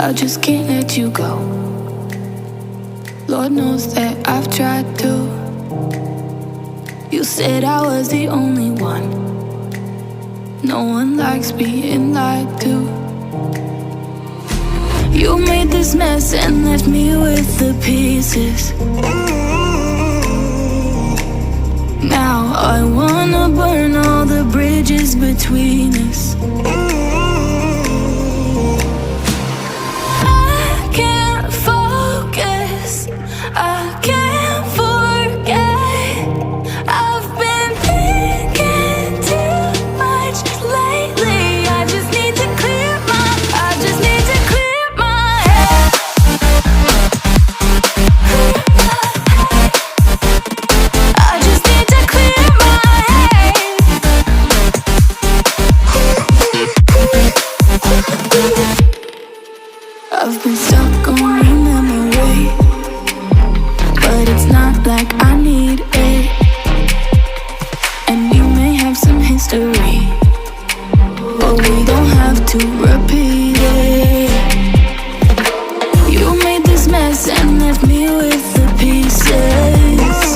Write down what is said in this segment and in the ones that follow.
I just can't let you go. Lord knows that I've tried to. You said I was the only one. No one likes being lied to. You made this mess and left me with the pieces. Now I wanna burn all the bridges between us. I can't focus, I can't forget. I've been thinking too much lately. I just need to clear my head. I just need to clear my head. I've been stuck on your memory, but it's not like I need it. And we may have some history, but we don't have to repeat it. You made this mess and left me with the pieces.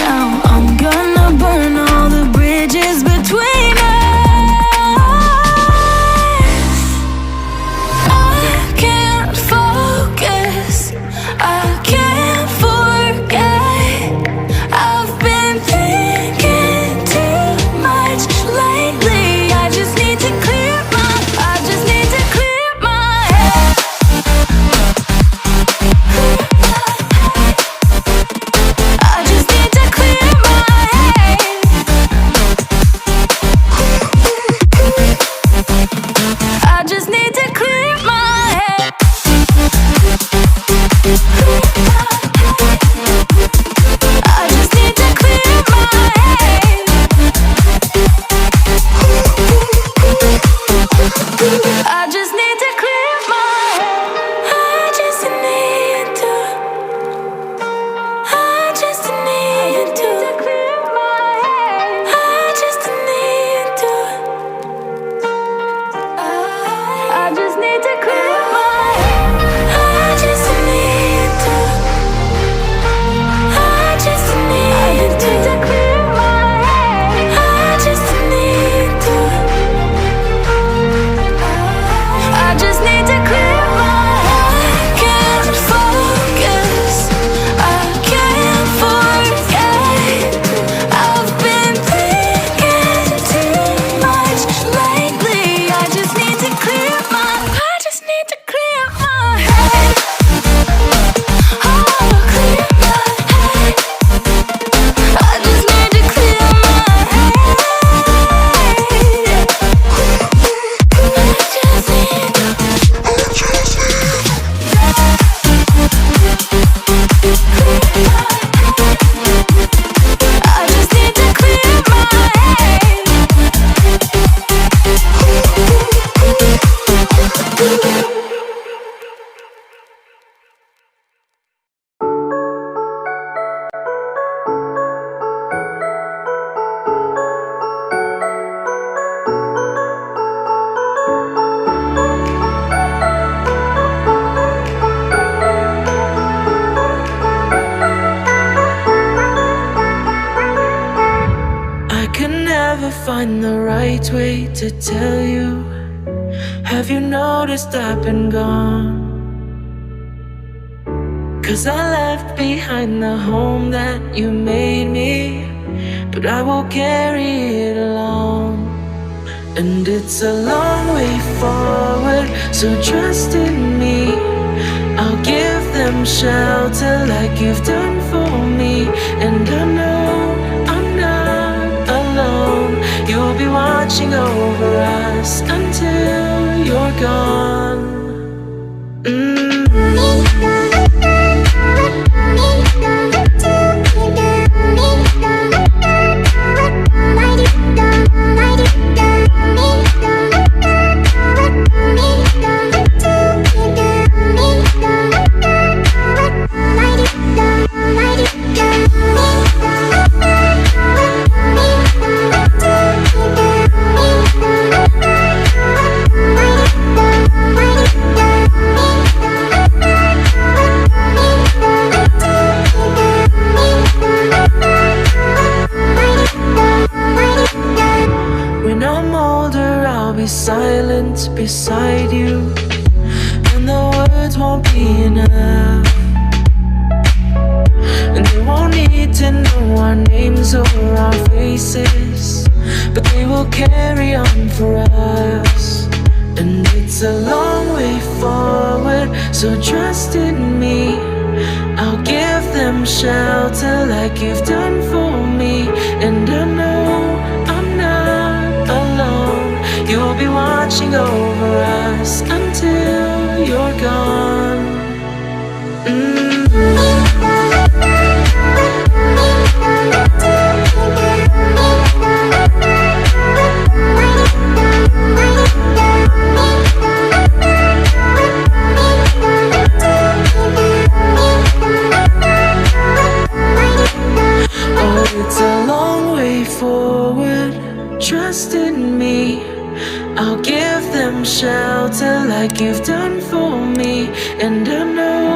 Now I'm gonna burn all the bridges between us. I can't focus, I can't forget. I've been thinking too much lately. I just need to clear my head. I just need to clear my head. I just need to clear my head. I just need to clear my head. I just need to clear my head. I just need to. I just need to clear my head. I just need to. I just need to clear my head. I just need to. I just need to clear my head. I just need to. I just need to clear my head. I can't focus, I can't forget. I've been thinking too much lately. I just need to clear my head. Oh, clear my head. I just need to clear my head. I just need to clear my head. I can never find the right way to tell you. Have you noticed I've been gone? 'Cause I left behind the home that you made me, but I will carry it along. And it's a long way forward, so trust in me. I'll give them shelter like you've done for me. And I know I'm not alone. You'll be watching over us until you're gone. beside you, and the words won't be enough, and they won't need to know our names or our faces, but they will carry on for us. And it's a long way forward, so trust in me. I'll give them shelter like you've done for me, and I know I'm not alone. You'll be watching over us until you're gone. It's a long way forward, trust in me. I'll give them shelter like you've done for me, and I know